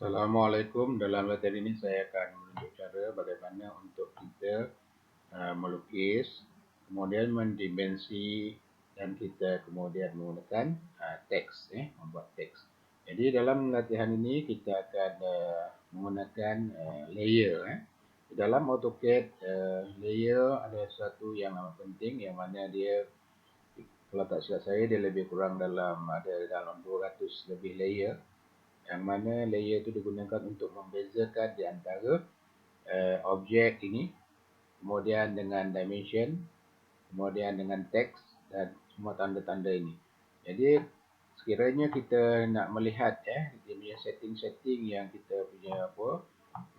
Assalamualaikum. Dalam latihan ini saya akan menunjuk cara bagaimana untuk kita melukis, kemudian mendimensi dan kita kemudian menggunakan teks, membuat teks. Jadi dalam latihan ini kita akan menggunakan layer. Di dalam AutoCAD, layer ada satu yang amat penting, yang mana dia, kalau tak silap saya, dia lebih kurang dalam 200 lebih layer. Yang mana layer itu digunakan untuk membezakan di antara objek ini, kemudian dengan dimension, kemudian dengan teks dan semua tanda-tanda ini. Jadi sekiranya kita nak melihat dia punya setting-setting yang kita punya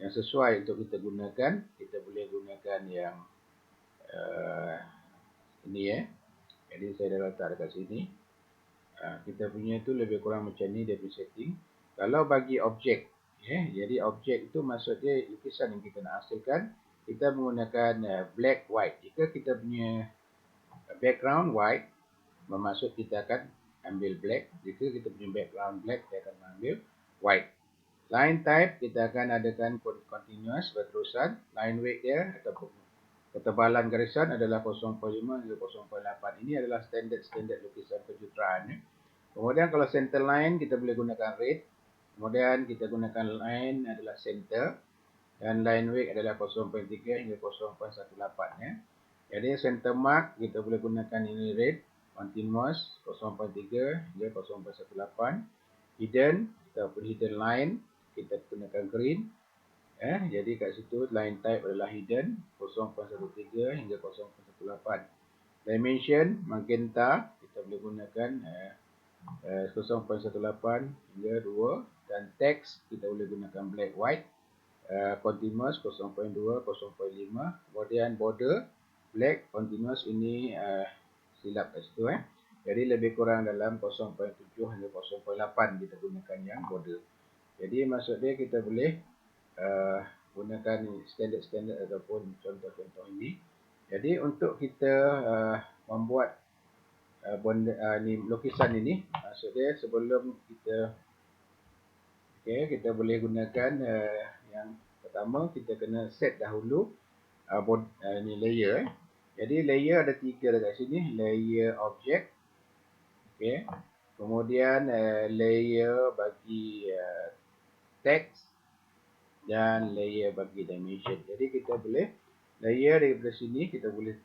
yang sesuai untuk kita gunakan, kita boleh gunakan yang ini Jadi saya dah letak dekat sini. Kita punya tu lebih kurang macam ni dia punya setting. Kalau bagi objek, jadi objek itu maksud dia lukisan yang kita nak hasilkan, kita menggunakan black white. Jika kita punya background white, bermaksud kita akan ambil black. Jika kita punya background black, kita akan ambil white. Line type kita akan adakan continuous, berterusan. Line weight dia ataupun ketebalan garisan adalah 0.5 hingga 0.8. Ini adalah standard lukisan kejuruteraan. Kemudian kalau center line kita boleh gunakan red. Kemudian kita gunakan line adalah center. Dan line weight adalah 0.3 hingga 0.18. Jadi center mark kita boleh gunakan ini red. Continuous 0.3 hingga 0.18. Hidden, ataupun hidden line kita gunakan green. Jadi kat situ line type adalah hidden 0.13 hingga 0.18. Dimension magenta kita boleh gunakan 0.18 hingga 2, dan teks kita boleh gunakan black white. Continuous 0.2, 0.5. Kemudian border black, continuous ini silap kat situ. Jadi lebih kurang dalam 0.7 hingga 0.8 kita gunakan yang border. Jadi maksud dia kita boleh gunakan standard ataupun contoh-contoh ini. Jadi untuk kita membuat lukisan ini, maksud dia sebelum kita kita boleh gunakan yang pertama, kita kena set dahulu ni layer. Jadi layer ada 3 dekat sini, layer object, kemudian layer bagi teks dan layer bagi dimension. Jadi kita boleh layer daripada sini, kita boleh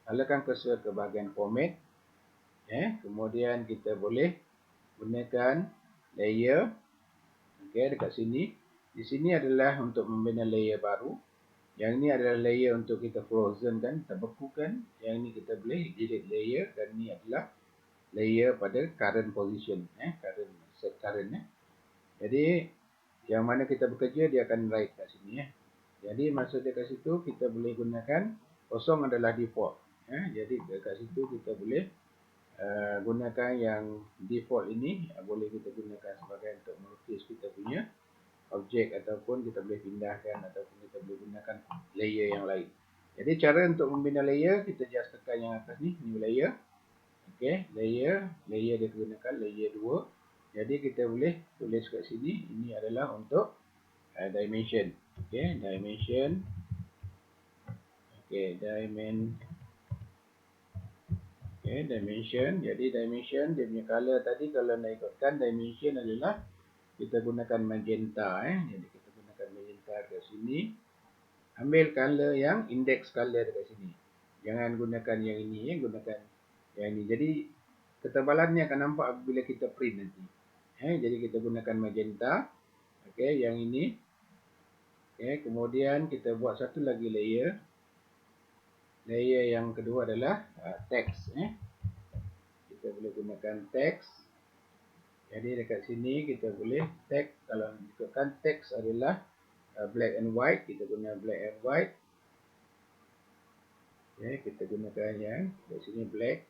alakan cursor ke bahagian format. Kemudian kita boleh gunakan layer dekat sini. Di sini adalah untuk membina layer baru. Yang ini adalah layer untuk kita frozen kan, kita bekukan. Yang ini kita boleh delete layer, dan ini adalah layer pada current position, current. Jadi yang mana kita bekerja dia akan write kat sini. Jadi maksud dia kat situ kita boleh gunakan kosong adalah default. Jadi dekat situ kita boleh gunakan yang default ini, boleh kita gunakan sebagai untuk melukis kita punya objek, ataupun kita boleh pindahkan, ataupun kita boleh gunakan layer yang lain. Jadi cara untuk membina layer, kita just tekan yang atas ni, new layer. Layer dia gunakan layer 2. Jadi kita boleh tulis kat sini, ini adalah untuk dimension. Dimension. Dimension. Jadi dimension dia punya color tadi, kalau nak ikutkan dimension adalah kita gunakan magenta. Jadi kita gunakan magenta kat sini. Ambil color yang index color dekat sini. Jangan gunakan yang ini, gunakan yang ini. Jadi ketebalannya akan nampak apabila kita print nanti. Jadi kita gunakan magenta. Yang ini. Kemudian kita buat satu lagi layer. Layer yang kedua adalah teks. Kita boleh gunakan teks. Jadi dekat sini kita boleh teks. Kalau ikutkan teks adalah black and white, kita guna black and white. Kita gunakan yang di sini black.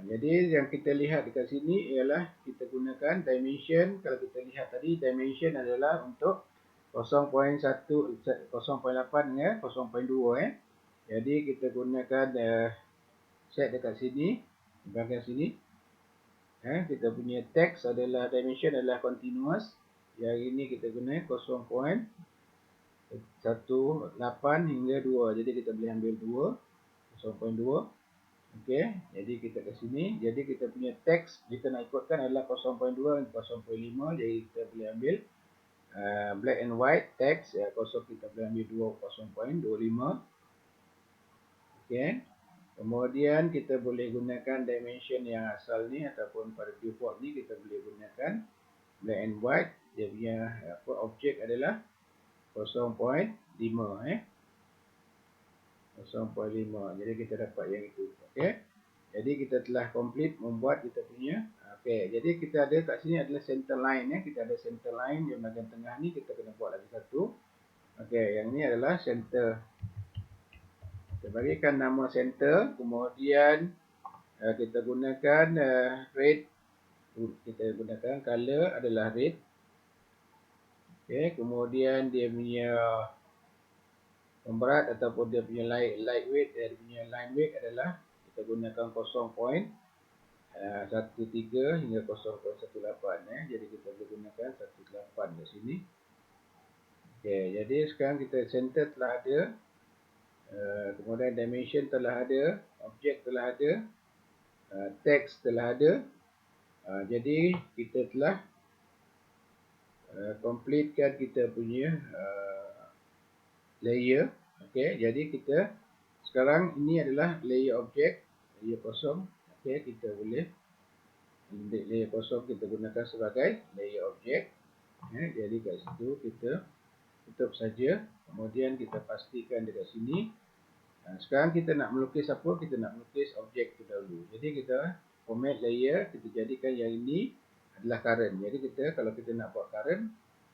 Jadi yang kita lihat dekat sini ialah kita gunakan dimension. Kalau kita lihat tadi, dimension adalah untuk 0.8 hingga 0.2. Jadi kita gunakan set dekat sini, bahagian sini. Kita punya teks adalah dimension adalah continuous. Yang ini kita guna 0.18 hingga 2. Jadi kita boleh ambil 2, 0.2. Okey, jadi kita ke sini. Jadi kita punya teks kita nak ikutkan adalah 0.2 dan 0.5. Jadi kita boleh ambil black and white teks ya, kita boleh ambil 0.25. Okey. Kemudian kita boleh gunakan dimension yang asal ni ataupun pada default ni kita boleh gunakan black and white. Dia punya objek adalah 0.5 0.5. Jadi kita dapat yang itu. Okey. Jadi kita telah complete membuat kita punya. Okey. Jadi kita ada kat sini adalah center line ya. Kita ada center line di bahagian tengah ni, kita kena buat lagi satu. Okey, yang ni adalah center. Kita berikan nama center, kemudian kita gunakan red. Kita gunakan color adalah red. Okey, kemudian dia punya pemberat ataupun dia punya light weight, dia punya line weight adalah kita gunakan 0.13 hingga 0.18 Jadi kita boleh gunakan 18 di sini. Okey, jadi sekarang kita center telah ada, kemudian dimension telah ada, objek telah ada, text telah ada. Jadi kita telah completekan kita punya layer. Okey, jadi kita sekarang ini adalah layer objek, layer kosong. Okey, kita boleh layer kosong kita gunakan sebagai layer objek. Jadi kat situ kita tutup saja. Kemudian kita pastikan dekat sini. Sekarang kita nak melukis apa? Kita nak melukis objek tu dahulu. Jadi kita format layer, kita jadikan yang ini adalah current. Jadi kita kalau kita nak buat current,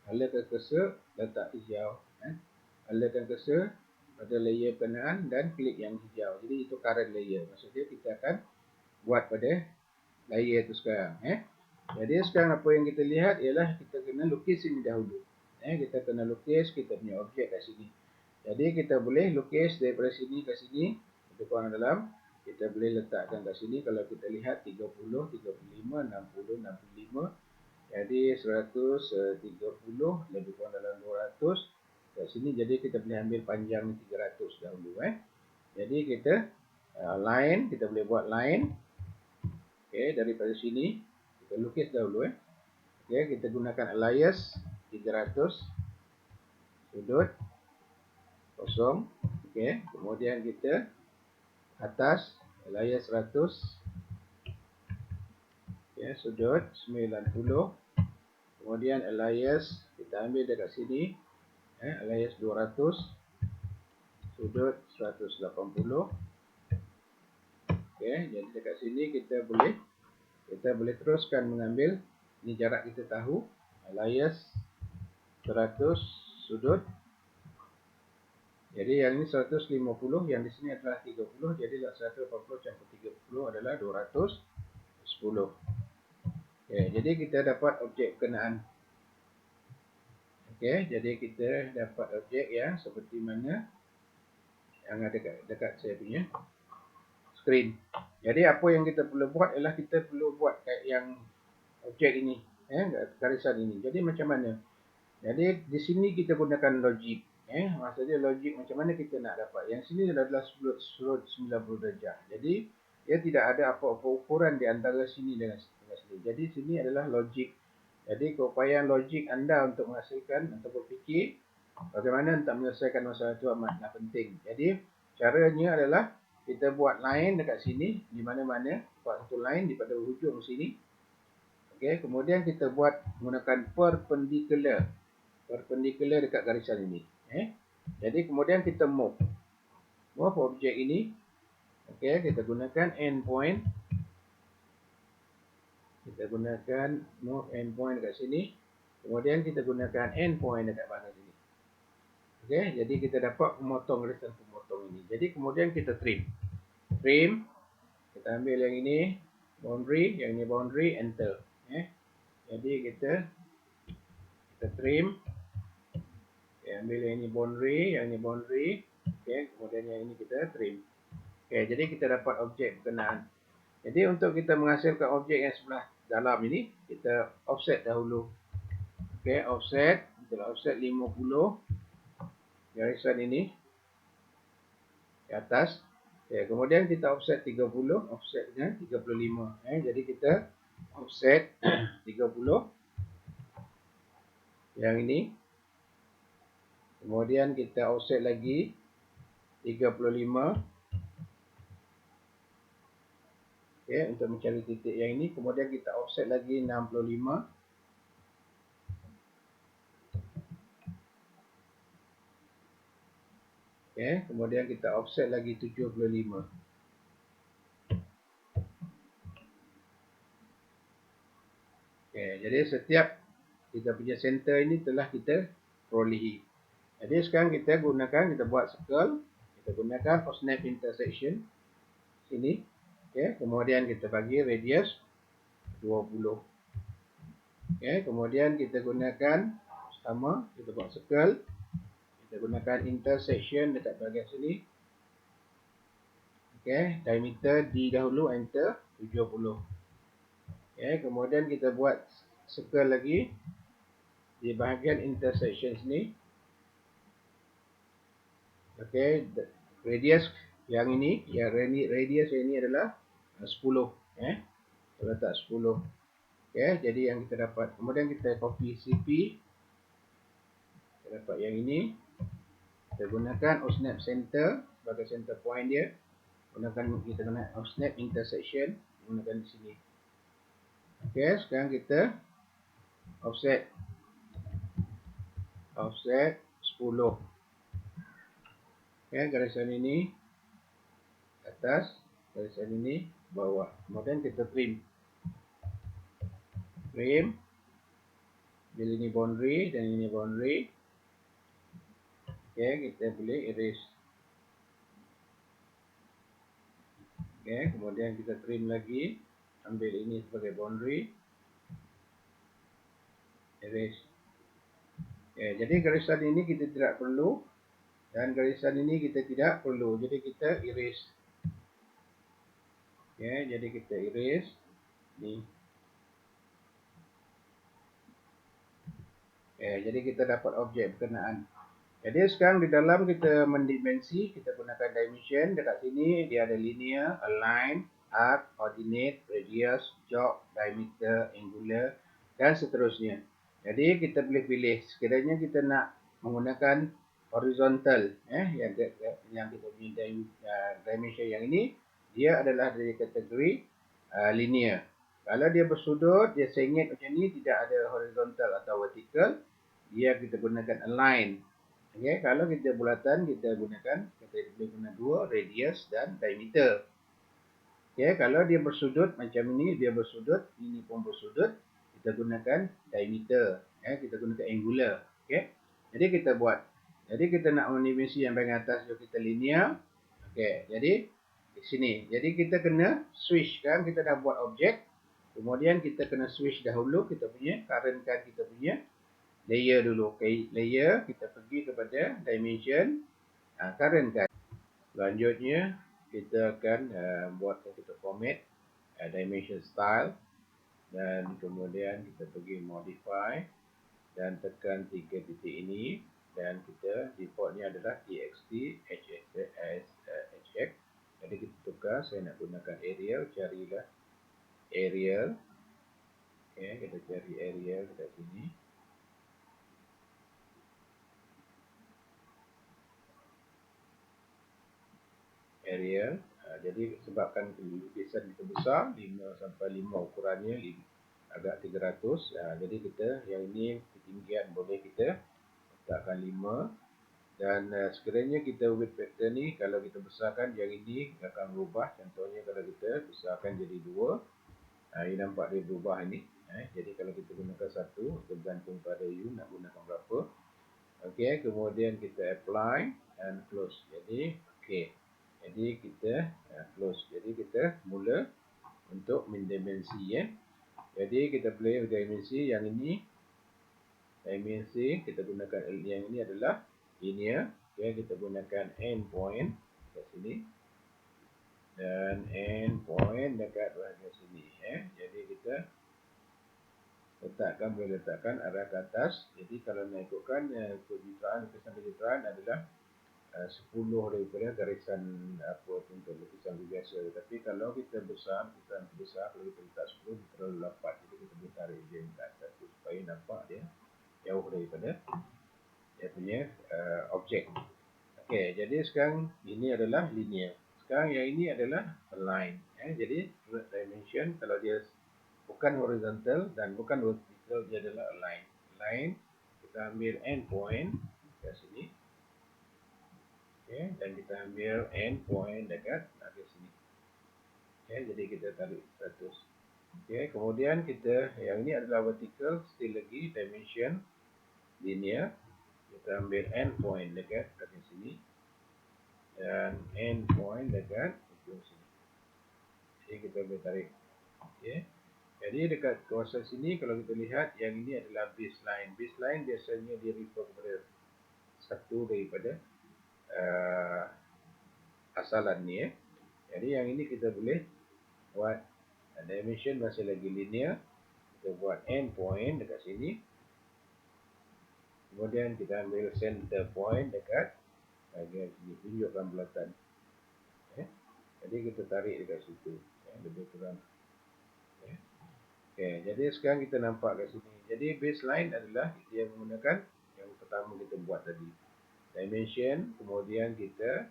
halakan cursor, letak hijau. Halakan cursor pada layer berkenaan dan klik yang hijau. Jadi itu current layer. Maksudnya kita akan buat pada layer itu sekarang. Jadi sekarang apa yang kita lihat ialah kita kena lukis ini dahulu. Kita kena lukis kita punya objek kat sini. Jadi kita boleh lukis daripada sini ke sini. Lebih kurang dalam. Kita boleh letakkan kat sini. Kalau kita lihat 30, 35, 60, 65. Jadi 130 lebih kurang dalam 200. Kat sini jadi kita boleh ambil panjang 300 dahulu. Jadi kita line. Kita boleh buat line. Okey, daripada sini. Kita lukis dahulu. Okey, kita gunakan alias 300. Sudut. Kosong. Okey, kemudian kita atas alias 100. Okey, sudut 90. Kemudian alias kita ambil dekat sini. Alias 200. Sudut 180. Okey, jadi dekat sini kita boleh teruskan mengambil. Ini jarak kita tahu. Alias 100 sudut. Jadi yang ini 150, yang di sini adalah 30. Jadi 180 campur 30 adalah 210. Okey, jadi kita dapat objek berkenaan. Okey, jadi kita dapat objek yang seperti mana yang ada dekat saya punya screen. Jadi apa yang kita perlu buat ialah kita perlu buat yang objek ini, garisan ini. Jadi macam mana? Jadi di sini kita gunakan logik. Maksudnya logik macam mana kita nak dapat. Yang sini adalah sudut 90 darjah. Jadi dia tidak ada apa-apa ukuran di antara sini dengan sini. Jadi sini adalah logik. Jadi keupayaan logik anda untuk menghasilkan atau berfikir bagaimana untuk menyelesaikan masalah itu amatlah penting. Jadi caranya adalah kita buat line dekat sini di mana-mana, buat satu line daripada hujung sini. Okey, kemudian kita buat menggunakan perpendicular dekat garisan ini. Jadi kemudian kita move objek ini. Okey, kita gunakan endpoint. Kita gunakan move endpoint dekat sini. Kemudian kita gunakan endpoint dekat bahagian sini. Okey, jadi kita dapat memotong garisan pemotong ini. Jadi kemudian kita trim. Kita ambil yang ini boundary, yang ini boundary, enter. Jadi kita trim. Ambil yang ini boundary, yang ini boundary. Okey, kemudian yang ini kita trim. Okey, jadi kita dapat objek berkenaan. Jadi untuk kita menghasilkan objek yang sebelah dalam ini, kita offset dahulu. Okey, offset. Kita offset 50 garisan ini ke atas. Okey, kemudian kita offset 30, offsetnya 35. Jadi kita offset 30 yang ini. Kemudian kita offset lagi 35. Okey, untuk mencari titik yang ini. Kemudian kita offset lagi 65. Okey, kemudian kita offset lagi 75. Okey, jadi setiap kita punya center ini telah kita perolehi. Jadi sekarang kita buat circle. Kita gunakan snap intersection sini. Okey, kemudian kita bagi radius 20. Okey, kemudian kita gunakan sama, kita buat circle. Kita gunakan intersection dekat bahagian sini. Okey, diameter D dahulu, enter 70. Okey, kemudian kita buat circle lagi di bahagian intersection sini. Okey, radius yang ini, radius yang ini adalah 10. Kita letak 10. Okey, jadi yang kita dapat. Kemudian kita copy CP. Kita dapat yang ini. Kita gunakan OSNAP center sebagai center point dia. Kita guna OSNAP intersection. Gunakan di sini. Okey, sekarang kita offset 10. Okey, garisan ini atas, garisan ini bawah. Kemudian kita trim. Bila ini boundary dan ini boundary. Okey, kita boleh erase. Okey, kemudian kita trim lagi. Ambil ini sebagai boundary. Erase. Okey, jadi garisan ini kita tidak perlu. Dan garisan ini kita tidak perlu. Jadi kita erase. Okey, jadi kita erase. Ni. Okey, jadi kita dapat objek berkenaan. Jadi sekarang di dalam kita mendimensi, kita gunakan dimension. Dekat sini dia ada linear, align, arc, ordinate, radius, jog, diameter, angular dan seterusnya. Jadi kita boleh pilih sekiranya kita nak menggunakan horizontal, yang kita punya dimension yang ini, dia adalah dari kategori linear. Kalau dia bersudut, dia sengit macam ni, tidak ada horizontal atau vertical, dia kita gunakan align. Okay, kalau kita bulatan, kita boleh guna dua, radius dan diameter. Okay, kalau dia bersudut macam ini, dia bersudut, ini pun bersudut, kita gunakan diameter. Kita gunakan angular. Okay, jadi kita buat. Jadi kita nak mendimensi yang bahagian atas, kita linear. Okay, jadi di sini. Jadi kita kena switch kan, kita dah buat objek. Kemudian kita kena switch dahulu kita punya, currentkan kita punya layer dulu. Okay, layer kita pergi kepada dimension, currentkan. Selanjutnya kita akan buat kita format dimension style dan kemudian kita pergi modify dan tekan 3 titik ini dan kita defaultnya adalah txt hx. Jadi kita tukar, saya nak gunakan Arial, carilah Arial. Okay, kita cari Arial dekat sini. Arial. Jadi sebabkan lukisan kita besar, 5 sampai 5 ukurannya, agak 300. Jadi kita yang ini ketinggian boleh kita letakkan 5. Dan sekiranya kita width factor ni, kalau kita besarkan yang ini akan berubah. Contohnya kalau kita besarkan jadi 2, ini nampak dia berubah ini. Jadi kalau kita gunakan 1, tergantung pada you nak gunakan berapa. Okey, kemudian kita apply and close. Jadi okey. Jadi kita close. Jadi kita mula untuk mendimensi Jadi kita boleh dimensi yang ini. Dimensi kita gunakan yang ini adalah linear. Okey, kita gunakan end point kat sini. Dan end point dekat bahagian sini. Jadi kita boleh letakkan arah ke atas. Jadi kalau nak ikutkan pencitraan, lukisan pencitraan adalah 10 daripada garisan apa untuk lukisan biasa. Tapi kalau kita besar, kalau kita letak 10 dia terlalu rapat. Jadi kita boleh tarik dia ke atas supaya nampak dia jauh daripada dia punya objek. Okey, jadi sekarang ini adalah linear. Sekarang yang ini adalah line. Jadi dimension kalau dia bukan horizontal dan bukan vertical, dia adalah line. Line kita ambil end point kat sini. Okay, dan kita ambil end point dekat sini. Okay, jadi kita tarik 100. Okay, kemudian kita yang ini adalah vertical, still lagi dimension linear. Kita ambil end point dekat sini dan end point dekat ujung sini. Jadi kita boleh tarik. Okay. Jadi dekat kawasan sini kalau kita lihat yang ini adalah baseline. Baseline biasanya dia refer kepada satu daripada asalan ni. Jadi yang ini kita boleh buat dimension masih lagi linear. Kita buat end point dekat sini. Kemudian kita ambil center point dekat bahagian sini. Tunjukkan bulatan. Jadi kita tarik dekat situ. Lebih kurang. Okay, jadi sekarang kita nampak kat sini. Jadi baseline adalah dia menggunakan yang pertama kita buat tadi. Dimension. Kemudian kita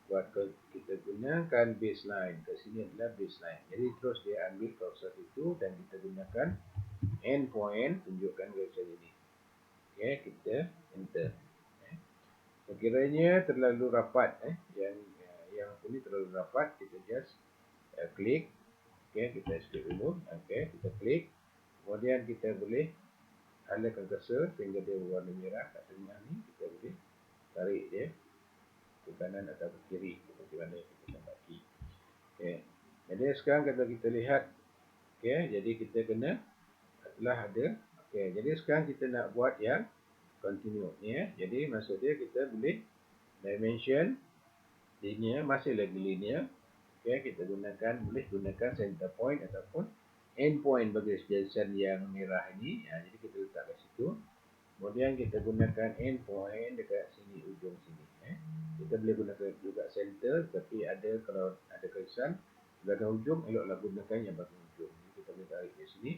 gunakan baseline. Kat sini adalah baseline. Jadi terus dia ambil kawasan itu dan kita gunakan end point, tunjukkan kawasan ini. Okey, kita enter. Sekiranya terlalu rapat, yang ini terlalu rapat, kita just klik. Okey, kita escape dulu. Okey, kita klik. Kemudian kita boleh halakan cursor sehingga dia berwarna merah kat tengah ni. Kita boleh tarik dia ke kanan atau ke kiri seperti mana kita tambahkan. Okey. Jadi sekarang kalau kita lihat, okey, jadi kita kena telah ada. Okey, jadi sekarang kita nak buat yang continue ni ya. Jadi maksud dia kita boleh dimension linear, masih lagi linear. Okey, kita boleh gunakan center point ataupun end point bagi jadian yang merah ini. Jadi kita letak kat situ. Kemudian kita gunakan end point dekat sini, ujung sini. Kita boleh gunakan juga center, tapi kalau ada garisan belakang ujung, eloklah gunakan yang belakang ujung. Jadi kita boleh tarik di sini.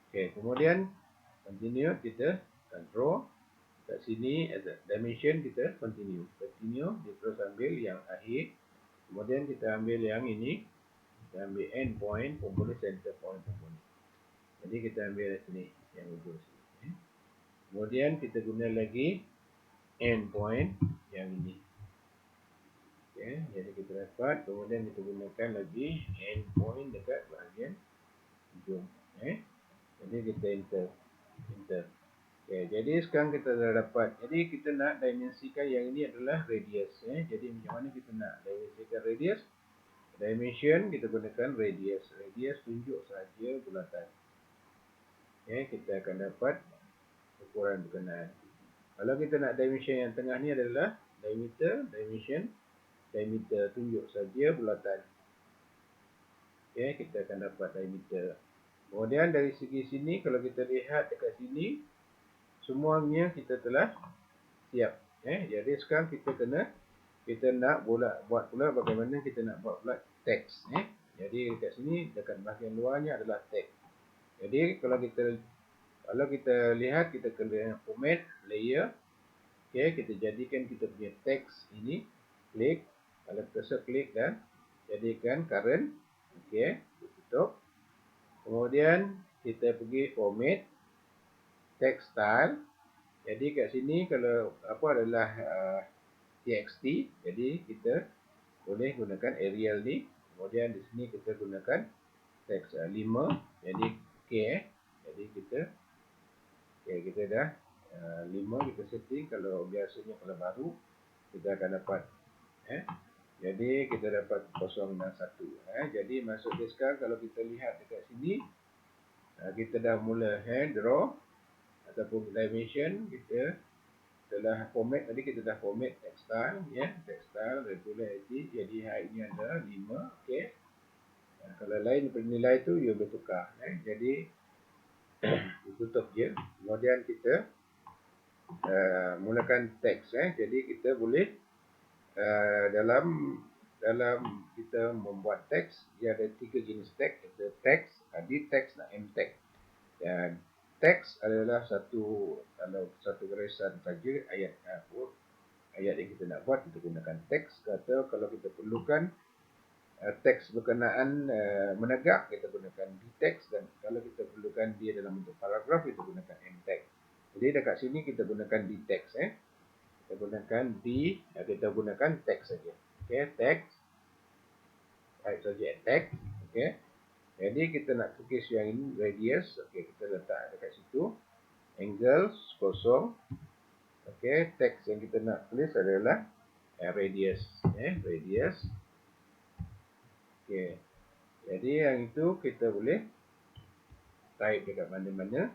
Okey, kemudian continue, kita control kat sini dimension, kita continue, dia terus ambil yang akhir. Kemudian kita ambil yang ini, kita ambil end point pun boleh, center point pun boleh. Jadi kita ambil sini yang ujung sini. Kemudian kita guna lagi end point yang ini. Okay, jadi kita dapat. Kemudian kita gunakan lagi end point dekat bahagian ujung. Jadi kita enter. Okay, jadi sekarang kita dah dapat. Jadi kita nak dimensikan yang ini adalah radius. Jadi macam mana kita nak dimensikan radius? Dimension kita gunakan radius. Radius tunjuk sahaja bulatan. Okay, kita akan dapat ukuran berkenaan. Kalau kita nak dimension yang tengah ni adalah diameter, dimension, diameter tunjuk saja bulatan. Okay, kita akan dapat diameter. Kemudian dari segi sini, kalau kita lihat dekat sini, semuanya kita telah siap. Jadi sekarang kita nak buat pula bagaimana kita nak buat pula teks. Jadi dekat sini, dekat bahagian luarnya adalah teks. Jadi kalau kita lihat, kita kena format layer. Okay, kita jadikan kita punya teks ini. Klik, kalau cursor klik dan jadikan current. Okay, tutup. Kemudian kita pergi format text style. Jadi kat sini kalau apa adalah txt, jadi kita boleh gunakan Arial ni. Kemudian di sini kita gunakan teks 5, jadi K. Jadi kita dah 5 kita setting. Kalau biasanya kalau baru kita akan dapat jadi kita dapat 0 dan 1. Jadi maksud dia sekarang kalau kita lihat dekat sini, kita dah mula draw ataupun dimension. Kita telah format tadi, kita dah format text style, text style regularity. Jadi height ni adalah 5. Okey, kalau lain daripada nilai tu, ia boleh tukar. Jadi Ditutup je. Kemudian kita mulakan teks. Jadi kita boleh dalam kita membuat teks, dia ada 3 jenis teks. Ada teks, d-teks dan m-teks. Dan teks adalah satu garisan saja ayat ayat yang kita nak buat, kita gunakan teks. Atau kalau kita perlukan teks berkenaan menegak, kita gunakan d-teks. Dan kalau kita perlukan dia dalam bentuk paragraf, kita gunakan m-teks. Jadi dekat sini kita gunakan d-teks. Kita gunakan kita gunakan teks saja. Okey, teks. Type saja teks. Okey. Jadi kita nak tulis yang ini radius. Okey, kita letak dekat situ. Angles kosong. Okey, teks yang kita nak tulis adalah radius. Radius. Okey. Jadi yang itu kita boleh type dekat mana-mana.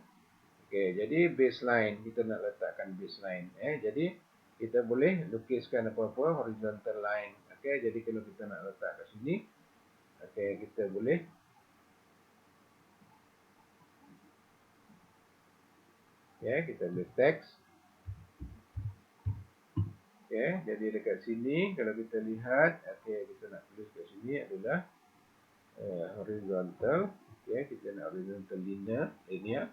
Okey, jadi baseline, kita nak letakkan baseline. Jadi kita boleh lukiskan apa-apa horizontal line. Okey, jadi kalau kita nak letak kat sini, okey, kita boleh. Okey, kita boleh teks. Okey, jadi dekat sini kalau kita lihat, okey, kita nak tulis kat sini adalah horizontal. Okey, kita nak horizontal linear.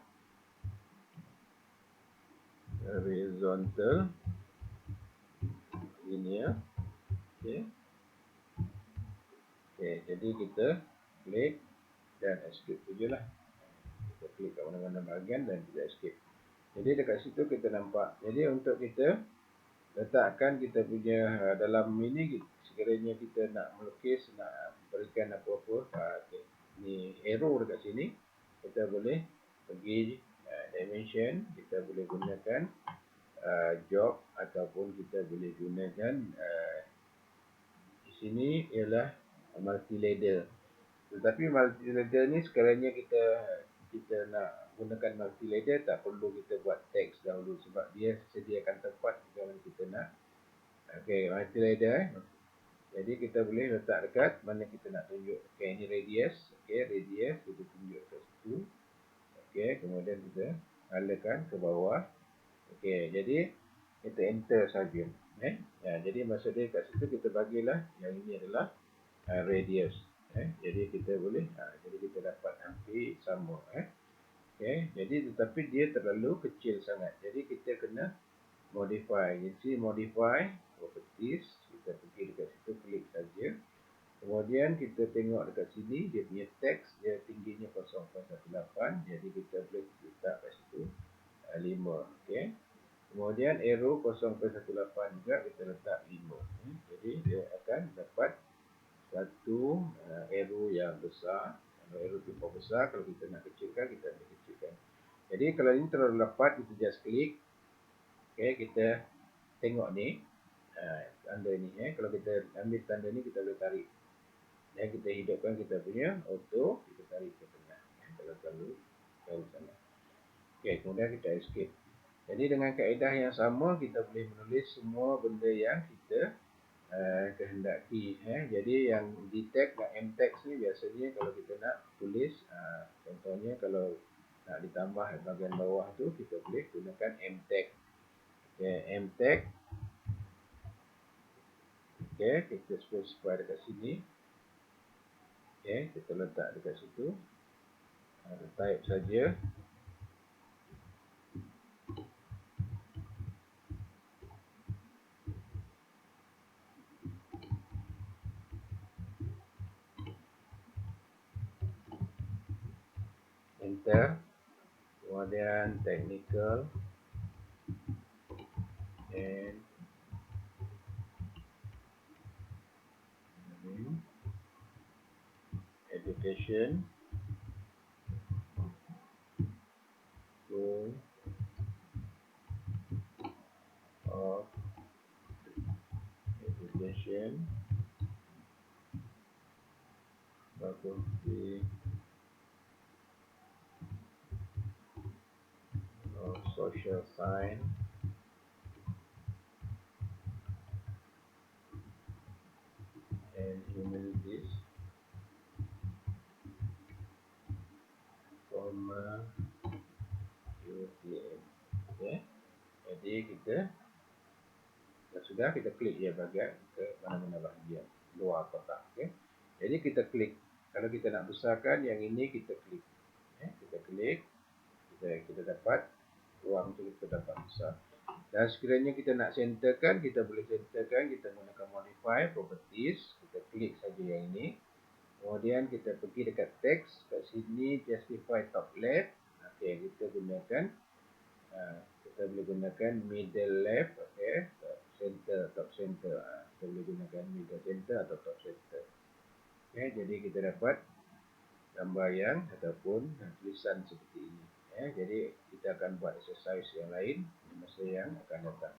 Horizontal linear. Okey. Okey, jadi kita klik dan escape sajalah. Kita klik kat mana-mana bahagian dan kita escape. Jadi dekat situ kita nampak. Jadi untuk kita letakkan kita punya dalam ini, sekiranya kita nak melukis, nak berikan apa-apa, ni arrow dekat sini, kita boleh pergi dimension, kita boleh gunakan job ataupun kita boleh gunakan di sini ialah multi ladder. Tetapi multi ladder ni sekiranya kita nak gunakan multi ladder, tak perlu kita buat teks dahulu sebab dia sediakan tempat jika kita nak. Okey, multi ladder. Jadi kita boleh letak dekat mana kita nak tunjuk. Okey, ini radius. Okey, radius kita tunjuk kat situ. Okey, kemudian kita halakan ke bawah. Okey, jadi kita enter saja. Jadi maksud dia kat situ kita bagilah yang ini adalah radius. Jadi kita boleh, jadi kita dapat hampir sama. Okey, jadi tetapi dia terlalu kecil sangat. Jadi kita kena modify. Jadi modify properties, kita pergi dekat situ, klik saja. Kemudian kita tengok dekat sini dia punya teks, dia tingginya 0.18. Jadi kita boleh letak kat situ 5. Okey. Kemudian arrow 0.18 juga kita letak 5. Jadi dia akan dapat satu arrow yang besar. Kalau arrow tu besar, kalau kita nak kecilkan, kita boleh kecilkan. Jadi kalau ini terlalu rapat, kita just klik. Okey, kita tengok ni tanda ni. Kalau kita ambil tanda ni, kita boleh tarik. Dan kita hidupkan kita punya auto, kita tarik ke tengah. Kalau terlalu jauh sangat. Okey, kemudian kita escape. Jadi dengan kaedah yang sama, kita boleh menulis semua benda yang kita kehendaki. Jadi yang d-tag dan m-tag ni biasanya kalau kita nak tulis, contohnya kalau nak ditambah bahagian bawah tu, kita boleh gunakan m-tag. Okay, m-tag. Okay, kita specify dekat sini. Okay, kita letak dekat situ. Type saja. Enter. Kemudian technical and education school of education faculty of social science and humanities, comma sudah kita klik je bahagian ke mana-mana bahagian luar kotak. Okay. Jadi kita klik. Kalau kita nak besarkan yang ini, kita klik. Kita klik, kita dapat ruang tu, kita dapat besar. Dan sekiranya kita nak centerkan, kita boleh centerkan. Kita gunakan modify properties, kita klik saja yang ini. Kemudian kita pergi dekat text, kat sini justify top left. Okey, kita gunakan kita boleh gunakan middle left, okey, top center. Kita boleh gunakan middle center atau top center. Okey, jadi kita dapat gambar yang ataupun tulisan seperti ini. Jadi kita akan buat exercise yang lain di masa yang akan datang.